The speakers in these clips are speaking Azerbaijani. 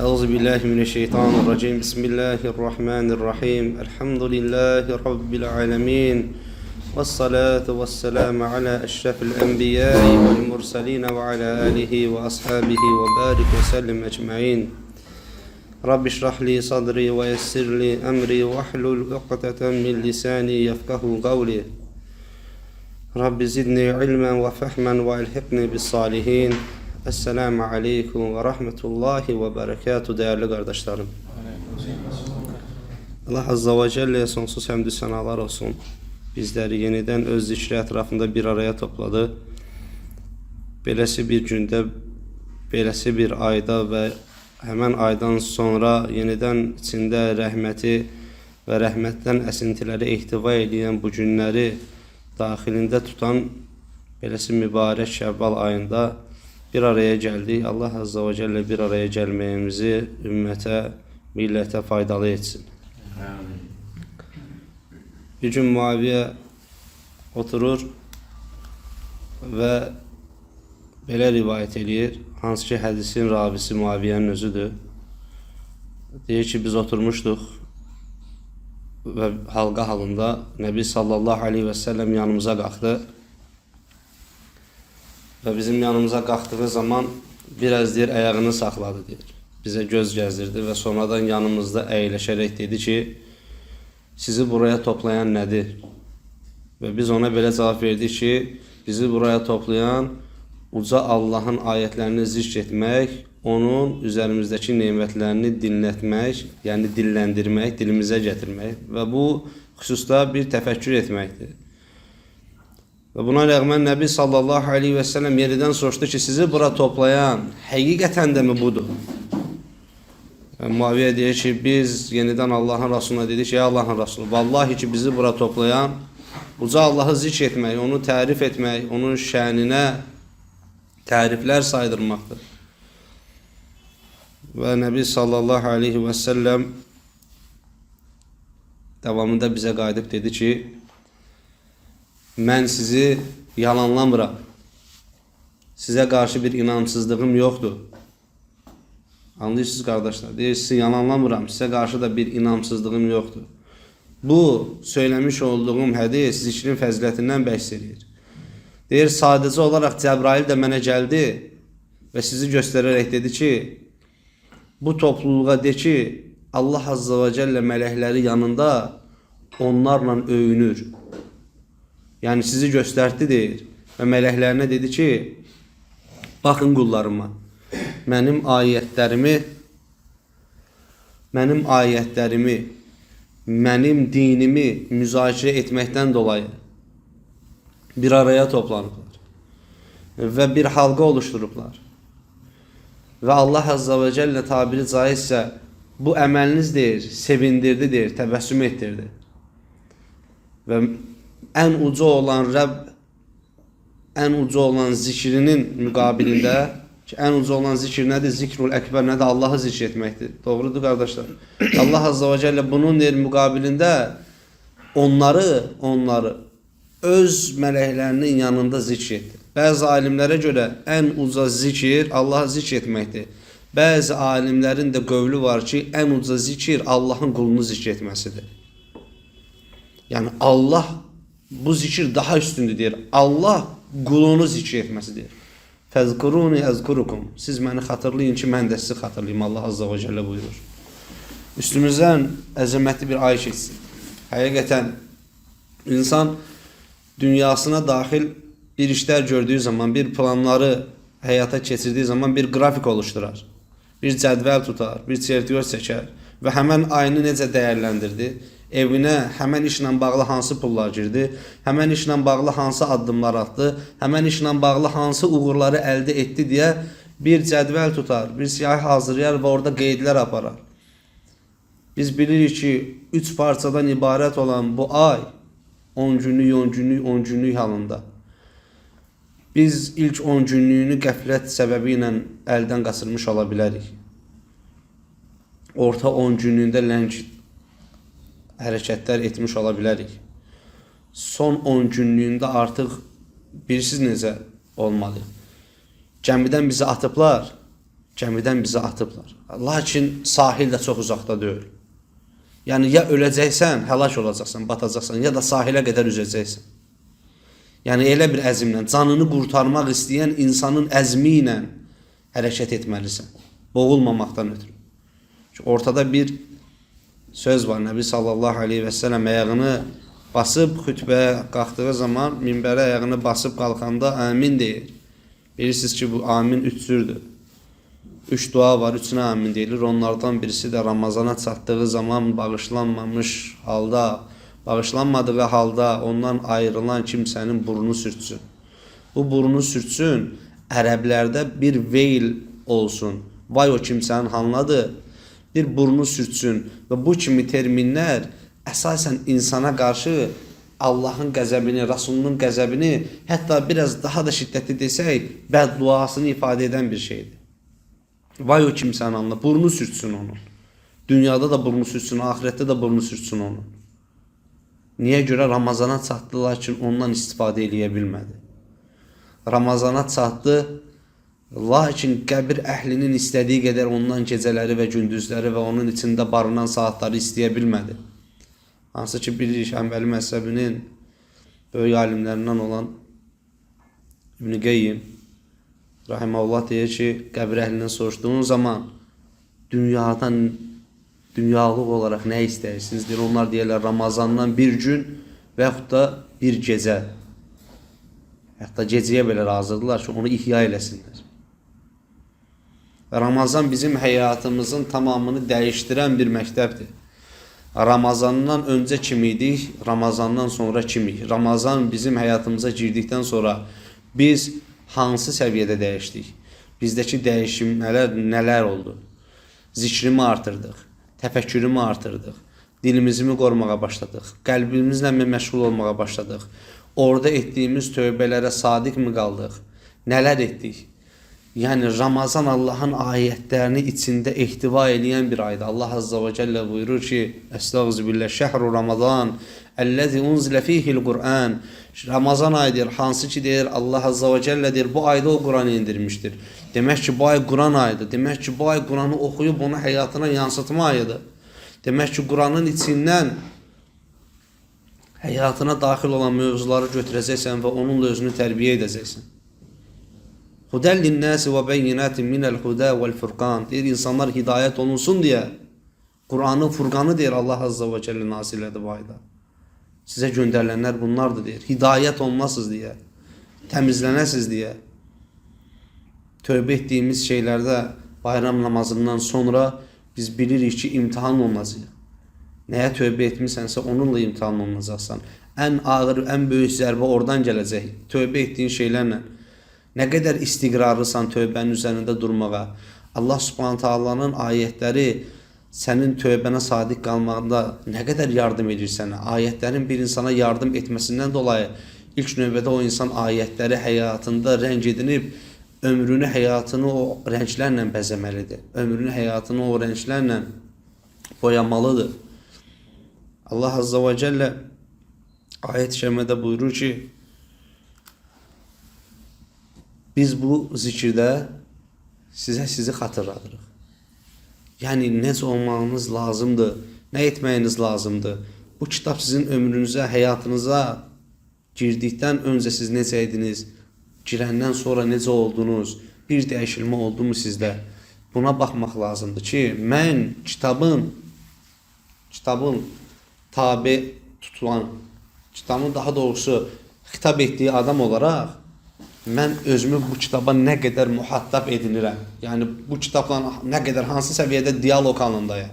Euzubillahimineşşeytanirracim. Bismillahirrahmanirrahim. Elhamdülillahi Rabbil alemin. Vessalatu vesselamu ala eşrefil enbiyai vel mursalin ve ala alihi ve ashabihi ve barik ve sellim ecmain. Rabbi şrahli sadri ve yessirli emri ve ahlul uqdeten min lisani yefkahu kavli. Rabbi zidni ilmen ve fehmen ve ilhikni bis salihin. Esselamu aleyküm ve rahmetullahi ve berekatuhu değerli kardeşlerim. Allah Azza ve Celle'ye sonsuz həmdü sənalar olsun. Bizləri yenidən öz zikri ətrafında bir araya topladı. Beləsi bir gündə, beləsi bir ayda və həmən aydan sonra yenidən içində rəhməti və rəhmətdən əsintiləri ehtiva edən bu günləri daxilində tutan beləsi mübarək Şəvval ayında bir araya gəldik. Allah Azza ve Celle bir araya gəlməyimizi ümmətə, millətə faydalı etsin. Bir gün Muaviyə oturur və belə rivayət edir. Hansı ki, hədisin ravisi Muaviyənin özüdür. Deyir ki, biz oturmuşduq və halqa halında Nəbi sallallahu aleyhi və səlləm yanımıza qalxdı. Və bizim yanımıza qalxdığı zaman biraz deyir, ayağını saxladı deyir. Bizə göz gəzdirdi və sonradan yanımızda əyləşərək dedi ki, sizi buraya toplayan nədir? Və biz ona belə cavab verdik ki, bizi buraya toplayan uca Allahın ayətlərini zikr etmək, onun üzərimizdəki nemətlərini dinlətmək, yəni dilləndirmək, dilimizə gətirmək və bu xüsusda bir təfəkkür etməkdir. Və buna rəğmən Nəbi sallallahu aleyhi və səlləm yeridən soruşdu ki, sizi bura toplayan həqiqətən də mi budur? Muaviyə deyir ki, biz yenidən Allahın Rasuluna dedik ki, ey Allahın Rasulu, vallahi ki, bizi bura toplayan uca Allahı zikr etmək, onu tərif etmək, onun şəninə təriflər saydırmaqdır. Və Nəbi sallallahu aleyhi və səlləm davamında bizə qayıdıb dedi ki, mən sizi yalanlamıram. Sizə qarşı bir inamsızlığım yoxdur. Anlayırsınız qardaşlar? Deyir, sizi yalanlamıram. Sizə qarşı da bir inamsızlığım yoxdur. Bu, söyləmiş olduğum hədis zikrin fəzilətindən bəhs edir. Deyir, sadəcə olaraq Cəbrail də mənə gəldi və sizi göstərərək dedi ki, bu topluluğa de ki, Allah Azza və Cəllə mələkləri yanında onlarla öyünür. Yəni sizi göstərdi deyir və mələklərinə dedi ki, baxın qullarıma, mənim ayətlərimi, mənim dinimi müzakirə etməkdən dolayı bir araya toplanıblar və bir halqa oluşturublar. Və Allah Azza və Cəllə tabiri caizsə bu əməliniz deyir, sevindirdi deyir, təbəssüm etdirdi. Və ən uca olan Rəbb, ən uca olan zikrinin müqabilində ki, ən uca olan zikr nədir? Zikrul əkbər nədir? Allahı zikr etməkdir. Doğrudur qardaşlar. Allah Azza və Cəllə bunun müqabilində onları öz mələklərinin yanında zikr etdi. Bəzi alimlərə görə ən uca zikr Allahı zikr etməkdir. Bəzi alimlərin də qövlü var ki, ən uca zikr Allahın qulunu zikr etməsidir. Yəni Allah bu zikir daha üstündür deyir. Allah qulunu zikr etməsidir. Fəzkuruni əzkurukum. Siz məni xatırlayın ki, mən də sizi xatırlayayım. Allah Azza və Cəllə buyurur. Üstümüzdən əzəmətli bir ay keçsin. Həqiqətən insan dünyasına daxil bir işlər gördüyü zaman, bir planları həyata keçirdiyi zaman bir qrafik oluşturar. Bir cədvəl tutar, bir çertyoz çəkər və həmən ayını necə dəyərləndirdi? Evinə həmən işlə bağlı hansı pullar girdi, həmən işlə bağlı hansı addımlar atdı, həmən işlə bağlı hansı uğurları əldə etdi deyə bir cədvəl tutar, bir siyah hazırlayar və orada qeydlər aparar. Biz bilirik ki, 3 parçadan ibarət olan bu ay 10 günlük halında. Biz ilk 10 günlüyünü qəflət səbəbi ilə əldən qaçırmış ola bilərik. Orta 10 günlüyündə ləng hərəkətlər etmiş ola bilərik. Son 10 günlüyündə artıq bilirsiniz necə olmalı. Gəmidən bizi atıblar Gəmidən bizi atıblar. Lakin sahil də çox uzaqda deyil. Yəni ya öləcəksən, həlak olacaqsan, batacaqsan, ya da sahilə qədər üzəcəksən. Yəni elə bir əzmlə, canını qurtarmaq istəyən insanın əzmi ilə hərəkət etməlisən. Boğulmamaqdan ötürü. Çünki ortada bir söz var. Nəbi sallallahu aleyhi və səlləm ayağını basıb xütbəyə qalxdığı zaman minbərə ayağını basıb qalxanda amin deyir. Bilirsiniz ki, bu amin 3 cürdür. 3 dua var, 3-ünə amin deyilir. Onlardan birisi də Ramazana çatdığı zaman bağışlanmamış halda, bağışlanmadığı halda ondan ayrılan kimsənin burnu sürtsün. Bu burnu sürtsün, ərəblərdə bir veyl olsun. Vay o kimsənin halındadır. Bir burnu sürtsün və bu kimi terminlər əsasən insana qarşı Allahın qəzəbini, Rasulunun qəzəbini, hətta biraz daha da şiddətli desək, bədduasını ifadə edən bir şeydir. Vay o kimsənin halına, burnu sürtsün onun. Dünyada da burnu sürtsün, ahirətdə də burnu sürtsün onun. Niyə görə Ramazana çatdı, lakin ondan istifadə eləyə bilmədi. Ramazana çatdı, lakin qəbir əhlinin istədiyi qədər ondan gecələri və gündüzləri və onun içində barınan saatları istəyə bilmədi. Hansı ki, bilirik, Həmbəli məzhəbinin böyük alimlərindən olan İbn Qeyyim rahimehullah deyir ki, qəbir əhlindən soruşduğun zaman dünyalıq olaraq nə istəyirsiniz? Deyir, onlar deyirlər Ramazandan bir gün və yaxud da bir gecə. Hətta gecəyə belə razıdırlar ki, onu ihya eləsinlər. Ramazan bizim həyatımızın tamamını dəyişdirən bir məktəbdir. Ramazandan öncə kim idik, Ramazandan sonra kimik? Ramazan bizim həyatımıza girdikdən sonra biz hansı səviyyədə dəyişdik? Bizdəki dəyişimlər nələr oldu? Zikrimi artırdıq, təfəkkürümü artırdıq, dilimizi qorumağa başladıq, qəlbimizlə məşğul olmağa başladıq. Orada etdiyimiz tövbələrə sadiq mi qaldıq? Nələr etdik? Yəni Ramazan Allahın ayətlərini içində ehtiva edən bir aydır. Allah Azza və Cəllə buyurur ki, Estağfirullah, şəhru Ramazan əlləzi unzilə fihil Qur'an. Ramazan ayıdır, hansı ki deyir Allah Azza və Cəllə deyir, bu ayda o Qur'anı indirmişdir. Demək ki, bu ay Qur'an ayıdır. Demək ki, bu ay Qur'anı oxuyub onu həyatına yansıtma ayıdır. Demək ki, Qur'anın içindən həyatına daxil olan mövzuları götürəcəksən və onunla özünü tərbiyə edəcəksən. Hudəl linnəsi və beyinatin minəl hudə vəl-furqan. Deyir, insanlar hidayət olunsun deyə Qur'anın Furqanı deyir Allah Azza və Cəllə nazil elədi bu ayda. Sizə göndərilənlər bunlardır deyir. Hidayət olunasınız deyə, təmizlənəsiniz deyə. Tövbə etdiyimiz şeylərdə bayram namazından sonra biz bilirik ki, imtihan olunacaq. Nəyə tövbə etmisənsə onunla imtihan olunacaqsan. Ən ağır, ən böyük zərbə oradan gələcək. Tövbə etdiyin şeylərlə. Nə qədər istiqrarlısan tövbənin üzərində durmağa. Allah Subhanahu taalanın ayətləri sənin tövbənə sadiq qalmağında nə qədər yardım edir sənə. Ayətlərin bir insana yardım etməsindən dolayı ilk növbədə o insan ayətləri həyatında rəng edinib, ömrünü, həyatını o rənglərlə bəzəməlidir. Ömrünü, həyatını o rənglərlə boyamalıdır. Allah Azza və Cəllə ayət-i kərimədə buyurur ki, biz bu zikirdə sizi xatırladırıq. Yəni, necə olmağınız lazımdır, nə etməyiniz lazımdır. Bu kitab sizin ömrünüzə, həyatınıza girdikdən öncə siz necə ediniz, girəndən sonra necə oldunuz, bir dəyişilmə oldu mu sizdə? Buna baxmaq lazımdır ki, mən kitabın tabi tutulan, kitabın daha doğrusu xitab etdiyi adam olaraq, mən özümü bu kitaba nə qədər mühattab edinirəm. Yəni, bu kitabla nə qədər, hansı səviyyədə diyalog halındayım.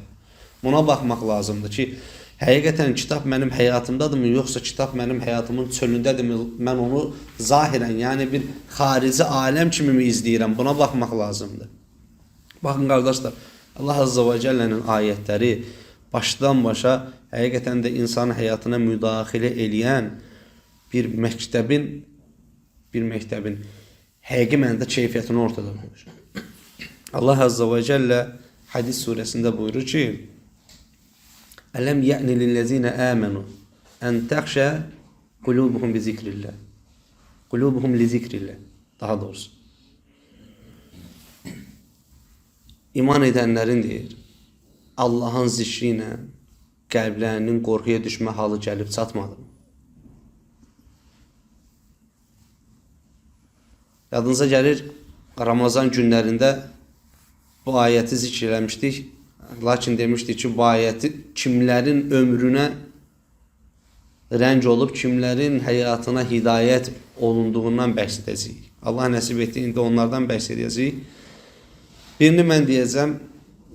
Buna baxmaq lazımdır ki, həqiqətən kitab mənim həyatımdadırmı, yoxsa kitab mənim həyatımın çölündədirmi, mən onu zahirən, yəni bir xarici aləm kimi mi izləyirəm, buna baxmaq lazımdır. Baxın, qardaşlar, Allah Azza və Cəllənin ayətləri başdan başa həqiqətən də insanın həyatına müdaxilə eləyən bir məktəbin həqiqi mənada keyfiyyətini ortada qoyur. Allah Azza və Cəllə Hədis surəsində buyurur ki, Ələm yə'ni lillezine əmənu ən təxşə qulubuhum bi zikrillah. Qulubuhum li zikrillah. Daha doğrusu. iman edənlərin deyir, Allahın zikri ilə qəlblərinin qorxuya düşmə halı gəlib çatmadı. Yadınıza gəlir, Ramazan günlərində bu ayəti zikr eləmişdik. Lakin demişdik ki, bu ayəti kimlərin ömrünə rəng olub, kimlərin həyatına hidayət olunduğundan bəhs edəcəyik. Allah nəsib etdi, indi onlardan bəhs edəcəyik. Birini mən deyəcəm,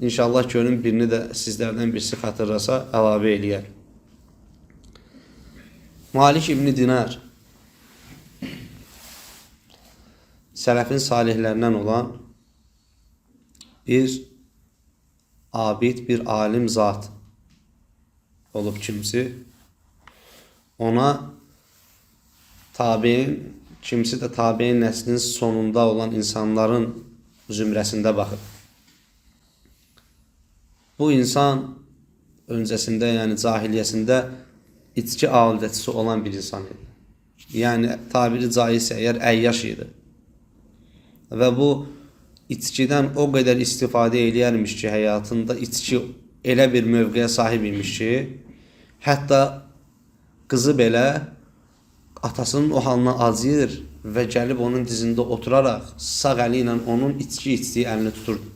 inşallah görün, birini də sizlərdən birisi xatırlasa əlavə eləyər. Malik İbn Dinar sələfin salihlərindən olan bir abid, bir alim zat olub kimsi. Ona tabiin, kimsi də tabiin nəslinin sonunda olan insanların zümrəsində baxır. Bu insan öncəsində, yəni cahiliyyəsində içki adətçisi olan bir insan idi. Yəni tabiri caizsə əgər əyyaş idi. Və bu içkidən o qədər istifadə eləyərmiş ki, həyatında içki elə bir mövqeyə sahib imiş ki, hətta qızı belə atasının o halına acıyır və gəlib onun dizində oturaraq sağ əli ilə onun içki içdiyi əlini tuturdu.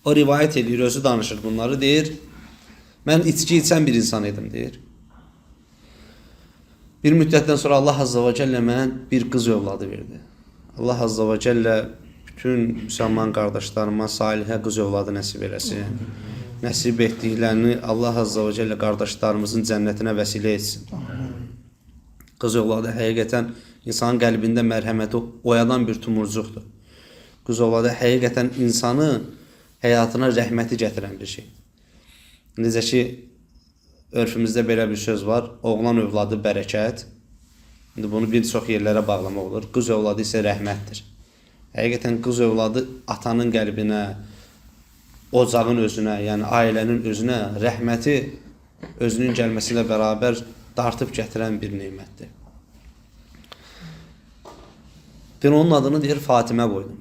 O rivayət edir, özü danışır bunları, deyir, mən içki içən bir insan idim, deyir. Bir müddətdən sonra Allah Azza və Cəllə mənə bir qız övladı verdi. Allah Azza və Cəllə bütün müsəlman qardaşlarıma salihə qız övladı nəsib eləsin. Nəsib etdiklərini Allah Azza və Cəllə qardaşlarımızın cənnətinə vəsilə etsin. Qız övladı həqiqətən insanın qəlbində mərhəməti oyadan bir tumurcuqdur. Qız övladı həqiqətən insanı həyatına rəhməti gətirən bir şey. Necə ki, örfümüzdə belə bir söz var, oğlan övladı bərəkət. İndi bunu bir çox yerlərə bağlamaq olur. Qız övladı isə rəhmətdir. Həqiqətən qız övladı atanın qəlbinə, ocağın özünə, yəni ailənin özünə rəhməti özünün gəlməsi ilə bərabər dartıb gətirən bir neymətdir. Deyir, onun adını deyir, Fatimə qoydum.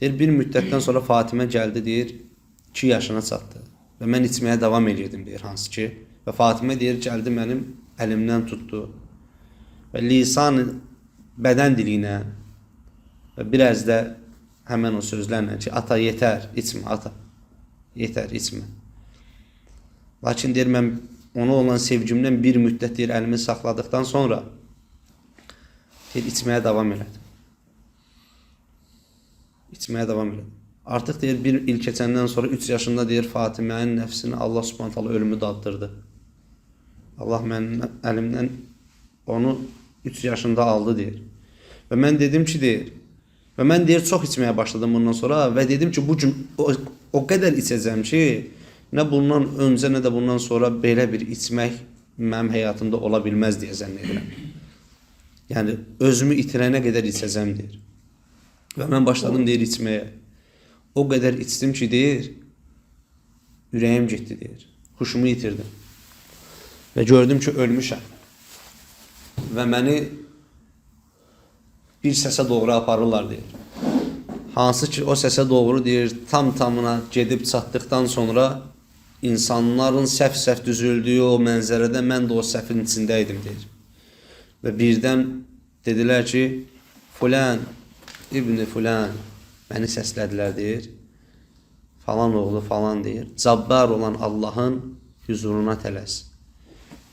Deyir, bir müddətdən sonra Fatimə gəldi, deyir, 2 yaşına çatdı. Və mən içməyə davam edirdim, deyir, hansı ki. Və Fatimə deyir, gəldi mənim əlimdən tutdu. Və lisan, bədən dilinə və biraz da həmən o sözlərlə ki, ata yetər, içmə, ata, yetər, içmə. Lakin deyir, mən ona olan sevgimdən bir müddət deyir, əlimi saxladıqdan sonra deyir, içməyə davam elədim. İçməyə davam elədim. Artıq deyir, bir il keçəndən sonra 3 yaşında deyir, Fatimənin nəfsini Allah Subhanahu taala ölümü daddırdı. Allah mənim əlimdən onu 3 yaşında aldı, deyir. Və mən dedim ki, deyir, və mən deyir, çox içməyə başladım bundan sonra və dedim ki, bu gün o qədər içəcəm ki, nə bundan öncə, nə də bundan sonra belə bir içmək mənim həyatımda ola bilməz deyə zənn edirəm. Yəni, özümü itirənə qədər içəcəm, deyir. Və mən başladım, deyir, içməyə. O qədər içdim ki, deyir, ürəyim getdi, deyir. Huşumu itirdim. Və gördüm ki, ölmüşəm. Və məni bir səsə doğru aparırlar, deyir. Hansı ki, o səsə doğru, deyir, tam-tamına gedib çatdıqdan sonra insanların səhv-səhv düzüldüyü o mənzərədə mən də o səhvin içində idim, deyir. Və birdən dedilər ki, Fulan, İbn Fulan, məni səslədilər, deyir. Falan oğlu falan, deyir. Cabbar olan Allahın huzuruna tələs.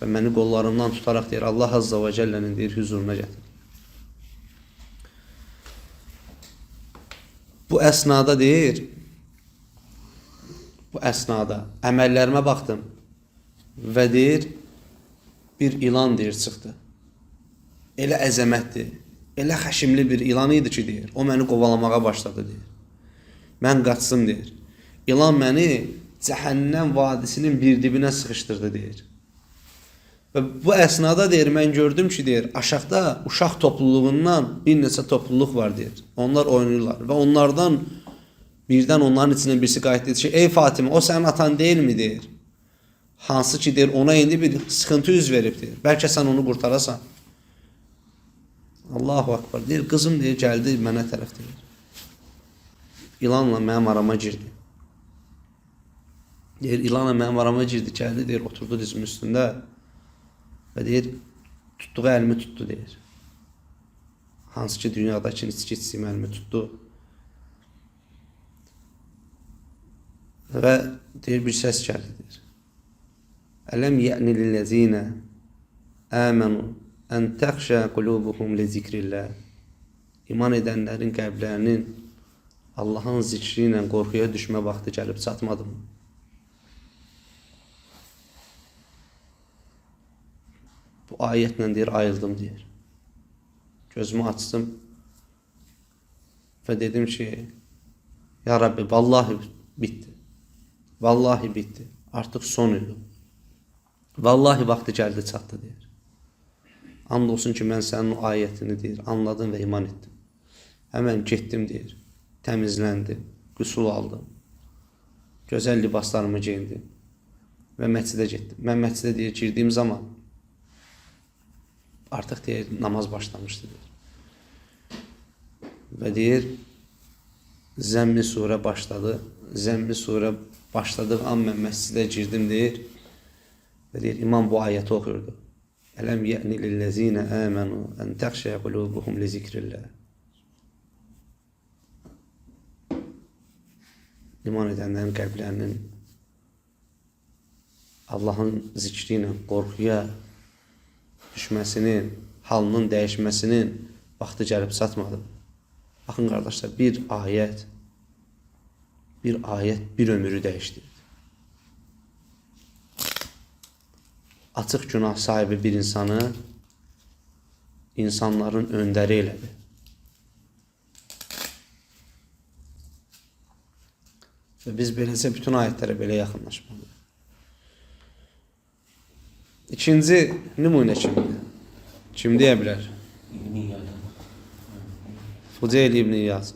Və məni qollarımdan tutaraq, deyir, Allah Azza və Cəllənin, deyir, huzuruna gətir. Bu əsnada, deyir, bu əsnada əməllərimə baxdım və deyir, bir ilan, deyir, çıxdı. Elə əzəmətdir, elə xəşimli bir ilan idi ki, deyir, o məni qovalamağa başladı, deyir. Mən qaçsın, deyir. İlan məni cəhənnəm vadisinin bir dibinə sıxışdırdı, deyir. Və bu əsnada, deyir, mən gördüm ki, deyir, aşağıda uşaq topluluğundan bir neçə topluluq var, deyir. Onlar oynayırlar və onlardan birdən onların içindən birisi qayıtdı, deyir ki, ey Fatimə, o sənin atan deyilmi, deyir. Hansı ki, deyir, ona indi bir sıxıntı üz verib, deyir. Bəlkə sən onu qurtarasan. Allahu Akbar, deyir, qızım, deyir, gəldi mənə tərəf, deyir. ilanla mənim arama girdi. Deyir, ilanla mənim arama girdi, gəldi, deyir, oturdu dizimin üstündə və deyir, tutduğu əlimi tutdu, deyir. Hansı ki, dünyadakı içki içsiyim əlimi tutdu. Və deyir, bir səs gəldi, deyir. Ələm yə'ni lillezine əmənu ən təxşə qulubuhum li zikrillah. İman edənlərin qəlblərinin Allahın zikri ilə qorxuya düşmə vaxtı gəlib çatmadı mı? Bu ayətlə deyir, ayıldım, deyir. Gözümü açdım və dedim ki, ya Rabbi, vallahi bitti. Vallahi bitti. Artıq son idi. Vallahi vaxtı gəldi, çatdı, deyir. And olsun ki, mən sənin o ayətini, deyir, anladım və iman etdim. Həmən getdim, deyir, təmizləndim, qüsul aldım, gözəl libaslarımı geyindim və məscidə getdim. Mən məscidə, deyir, girdiyim zaman artıq, deyir, namaz başlamışdı, deyir. Və deyir, Zəmmi surə başladı. Zəmmi surə başladığı an mən məscidə girdim, deyir. Və deyir, imam bu ayəti oxuyurdu. Ələm yə'ni lillezine əmənu ən təxşəyə qulubuhum li zikrillah. İman edənlərin qəlblərinin Allahın zikri ilə qorxuya düşməsinin, halının dəyişməsinin vaxtı gəlib çatmadı. Baxın, qardaşlar, bir ayət bir ömrü dəyişdirdi. Açıq günah sahibi bir insanı insanların öndəri elədi. Və biz beləcə bütün ayətlərə belə yaxınlaşmalıyıq. İkinci nümunə kimdir? Kim deyə bilər? Fudeyl İbn İyaz.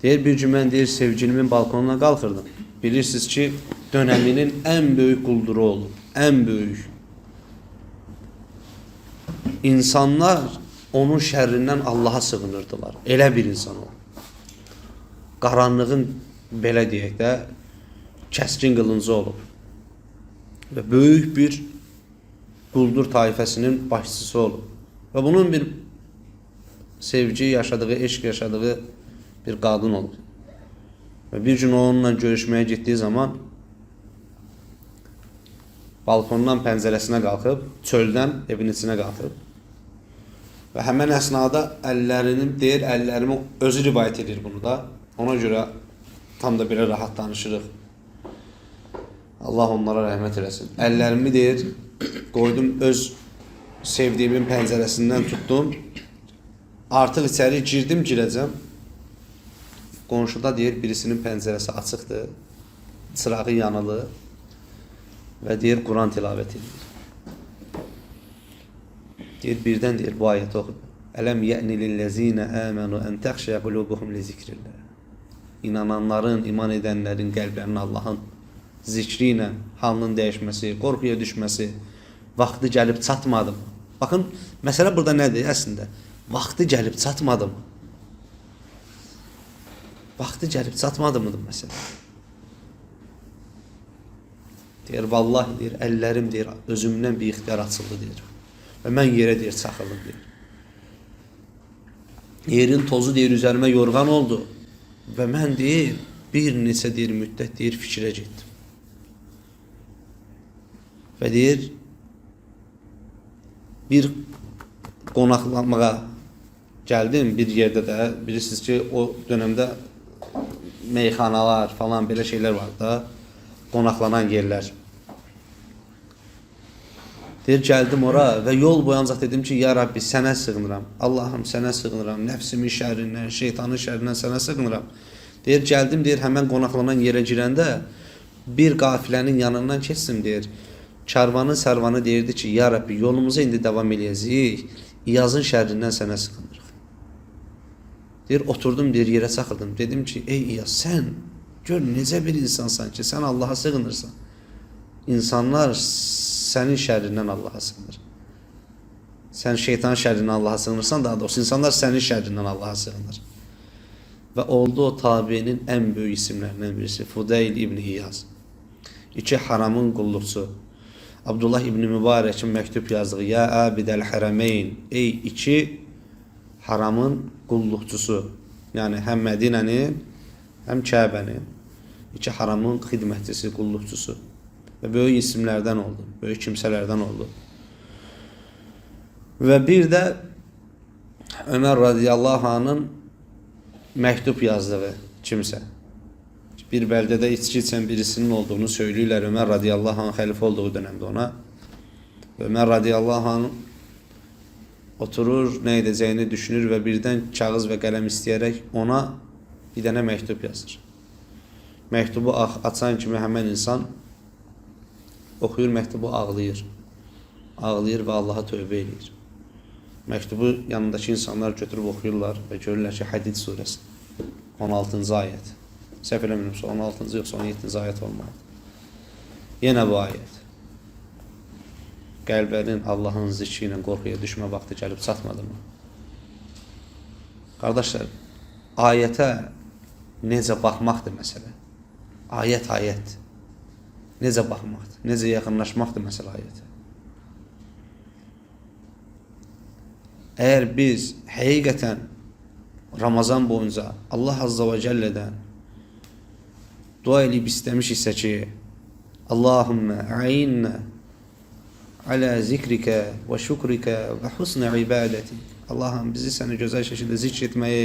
Deyir, bir gün mən, deyir, sevgilimin balkonuna qalxırdım. Bilirsiniz ki, dönəminin ən böyük qulduru olub. Ən böyük. İnsanlar onun şərrindən Allaha sığınırdılar. Elə bir insan o. Qaranlığın, belə deyək də, kəskin qılıncı olub. Və böyük bir quldur taifəsinin başçısı olub. Və bunun bir sevgi yaşadığı, eşq yaşadığı bir qadın olub. Və bir gün onunla görüşməyə getdiyi zaman balkondan pəncərəsinə qalxıb, çöldən evin içinə qalxıb və həmən əsnada əllərinin, deyir, əllərimi özü rivayət edir bunu da. Ona görə tam da belə rahat danışırıq. Allah onlara rəhmət eləsin. Əllərimi, deyir, qoydum, öz sevdiyimin pəncərəsindən tutdum. Artıq içəri girdim, girəcəm. Qonşuda, deyir, birisinin pəncərəsi açıqdır, çırağı yanılı və, deyir, Quran tilavət edir. Deyir, birdən, deyir, bu ayəti oxudu. Ələm yə'ni lillezine əmənu ən təxşəyə qulubuhum li zikrillah. İnananların, iman edənlərin qəlblərinin Allahın zikri ilə halının dəyişməsi, qorxuya düşməsi vaxtı gəlib çatmadı mı? Baxın, məsələ burada nədir əslində? Vaxtı gəlib çatmadı mı? Vaxtı gəlib çatmadı mıdır məsələ? Deyir, vallahi, deyir, əllərim, deyir, özümdən bir ixtiyar açıldı, deyir. Və mən yerə, deyir, çaxıldım, deyir. Yerin tozu, deyir, üzərimə yorğan oldu. Və mən, deyir, bir neçə, deyir, müddət, deyir, fikrə getdim. Və, deyir, bir qonaqlanmağa gəldim bir yerdə də. Bilirsiniz ki, o dönəmdə meyxanalar falan belə şeylər var da, qonaqlanan yerlər. Deyir, gəldim ora və yol boyu ancaq dedim ki, ya Rabbi, sənə sığınıram. Allahım, sənə sığınıram. Nəfsimin şərrindən, şeytanın şərrindən sənə sığınıram. Deyir, gəldim, deyir, həmən qonaqlanan yerə girəndə bir qafilənin yanından keçsim, deyir. Karvanın sərvanı deyirdi ki, ya Rabbi, yolumuza indi davam eləyəcəyik. İyazın şərrindən sənə sığınırıq. Deyir, oturdum, deyir, yerə çaxıldım. Dedim ki, ey İyaz, sən gör necə bir insansan ki, sən Allaha sığınırsan. İnsanlar sənin şərrindən Allaha sığınır. Sən şeytan şərrindən Allaha sığınırsan, daha doğrusu insanlar sənin şərrindən Allaha sığınır. və oldu o tabiinin ən böyük isimlərindən birisi Fudayl ibn İyaz. İki haramın qulluqçusu. Abdullah ibn Mübarəkin məktub yazdığı Ya Abidəl Hərəmeyn, ey iki haramın qulluqçusu. Yəni həm Mədinənin, həm Kəbənin iki haramın xidmətçisi, qulluqçusu. Və böyük isimlərdən oldu, böyük kimsələrdən oldu. Və bir də Ömər radiyallahu anh'ın məktub yazdığı kimsə. Bir bəldədə içki içən birisinin olduğunu söyləyirlər. Ömər radiyallahu anh xəlifə olduğu dönəmdə ona. Ömər radiyallahu anh oturur, nə edəcəyini düşünür və birdən kağız və qələm istəyərək ona bir dənə məktub yazır. Məktubu açan kimi həmən insan oxuyur, məktubu ağlayır. Ağlayır və Allaha tövbə edir. Məktubu yanındakı insanlar götürüb oxuyurlar və görürlər ki, Hədid surəsi 16-cı ayət. Səhv eləmirəmsə 16-cı yoxsa 17-ci ayət olmalıdır. Yenə bu ayət. Qəlblərin Allahın zikri ilə qorxuya düşmə vaxtı gəlib çatmadı mı? Qardaşlar, ayətə necə baxmaqdır məsələ. Ayət. Necə baxmaqdır, necə yaxınlaşmaqdır məsələ ayətə. Əgər biz həqiqətən Ramazan boyunca Allah Azza və Cəllədən dua edib istəmişiksə ki, Allahümmə əinnə alə zikrikə və şükrikə və husnə ibadəti. Allahım, bizi sənə gözəl şəkildə zikr etməyi,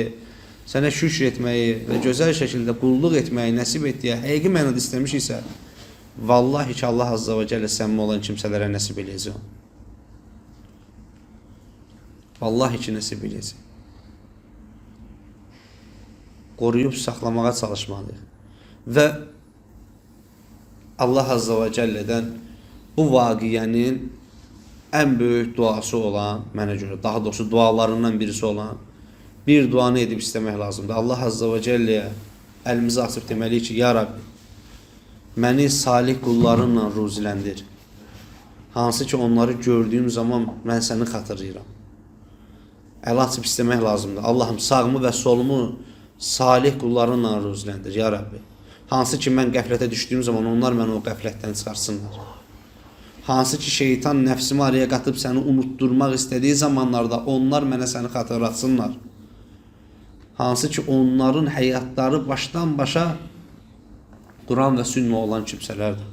sənə şükr etməyi və gözəl şəkildə qulluq etməyi nəsib et deyə həqiqi mənada istəmişiksə, vallahi ki, Allah Azza və Cəllə səmimi olan kimsələrə nəsib eləyəcək. Vallahi ki, nəsib eləyəcək. Qoruyub saxlamağa çalışmalıyıq. Və Allah Azza və Cəllədən bu vaqiyyənin ən böyük duası olan, mənə görə, daha doğrusu dualarından birisi olan bir duanı edib istəmək lazımdır. Allah Azza və Cəlləyə əlimizi açıb deməliyik ki, Ya Rabbi, məni salih qullarınla ruziləndir. Hansı ki, onları gördüyüm zaman mən səni xatırlayıram. Əl açıb istəmək lazımdır. Allahım, sağımı və solumu salih qullarınla ruziləndir, Ya Rabbi. Hansı ki, mən qəflətə düşdüyüm zaman onlar məni o qəflətdən çıxarsınlar. Hansı ki, şeytan nəfsimi araya qatıb səni unutturmaq istədiyi zamanlarda onlar mənə səni xatırlatsınlar. Hansı ki, onların həyatları başdan başa Quran və sünnə olan kimsələrdir.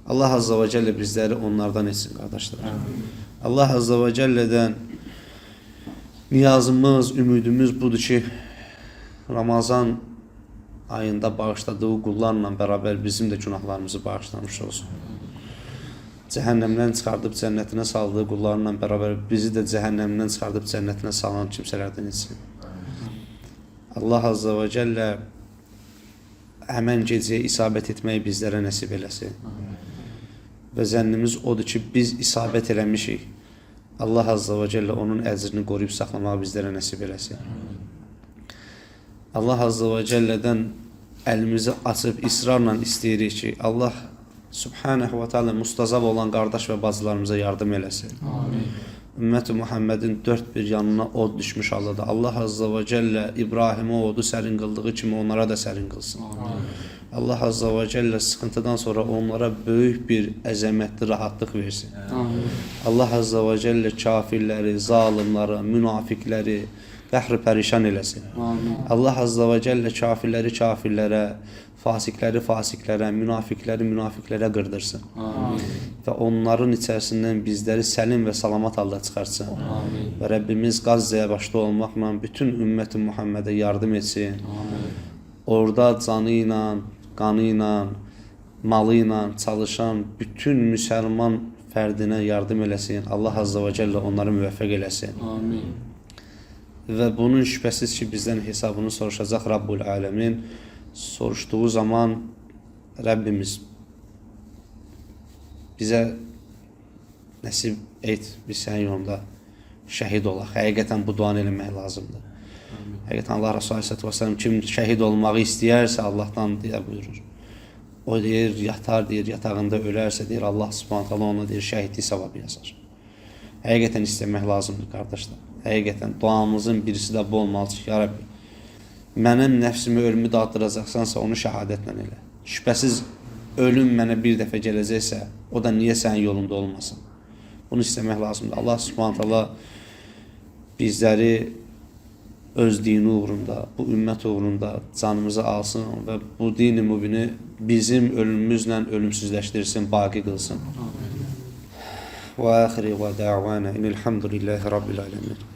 Allah Azza və Cəllə bizləri onlardan etsin, qardaşlar. Allah Azza və Cəllədən niyazımız, ümidimiz budur ki, Ramazan ayında bağışladığı qullarla bərabər bizim də günahlarımızı bağışlamış olsun. Cəhənnəmdən çıxardıb cənnətinə saldığı qullarla bərabər bizi də cəhənnəmdən çıxardıb cənnətinə salan kimsələrdən etsin. Allah Azza və Cəllə həmən gecəyə isabət etməyi bizlərə nəsib eləsin. Və zənnimiz odur ki, biz isabət eləmişik. Allah Azza və Cəllə onun əcrini qoruyub saxlamağı bizlərə nəsib eləsin. Allah Azza və Cəllədən əlimizi açıb israrla istəyirik ki, Allah Subhanahu və Teala mustazab olan qardaş və bacılarımıza yardım eləsin. Ümmət-i Muhammedin dörd bir yanına od düşmüş haldadır. Allah Azza və Cəllə İbrahimə odu sərin qıldığı kimi onlara da sərin qılsın. Allah Azza və Cəllə sıxıntıdan sonra onlara böyük bir əzəmətli rahatlıq versin. Allah Azza və Cəllə kafirləri, zalimləri, münafiqləri qəhr-i pərişan eləsin. Allah Azza və Cəllə kafirləri kafirlərə, fasiqləri fasiqlərə, münafiqlərə qırdırsın. Və onların içərisindən bizləri səlim və salamat halda çıxartsın. Və Rəbbimiz Qazzaya başda olmaqla bütün ümmət-i Muhammedə yardım etsin. Orada canı ilə, qanı ilə, malı ilə çalışan bütün müsəlman fərdinə yardım eləsin. Allah Azza və Cəllə onları müvəffəq eləsin. Və bunun şübhəsiz ki, bizdən hesabını soruşacaq Rabbul Aləmin. Soruşduğu zaman Rəbbimiz bizə nəsib et, biz sənin yolunda şəhid olaq. Həqiqətən bu duanı eləmək lazımdır. Həqiqətən Allah Resulü Aleyhisselatü Vesselam kim şəhid olmağı istəyərsə Allahdan deyə buyurur. O deyir, yatar deyir, yatağında ölərsə deyir, Allah Subhanahu taala ona deyir, şəhidlik savabı yazar. Həqiqətən istəmək lazımdır, qardaşlar. Həqiqətən duamızın birisi də bu olmalıdır ki, Ya Rabbi, Mənim nəfsimi ölümü daddıracaqsansa onu şəhadətlə elə. Şübhəsiz ölüm mənə bir dəfə gələcəksə, o da niyə sənin yolunda olmasın? Bunu istəmək lazımdır. Allah Subhanahu taala bizləri öz dini uğrunda, bu ümmət uğrunda canımızı alsın və bu dini mübini bizim ölümümüzlə ölümsüzləşdirsin, baqi qılsın. Və axiri və da'vana inilhamdülillahi rabbil alemin.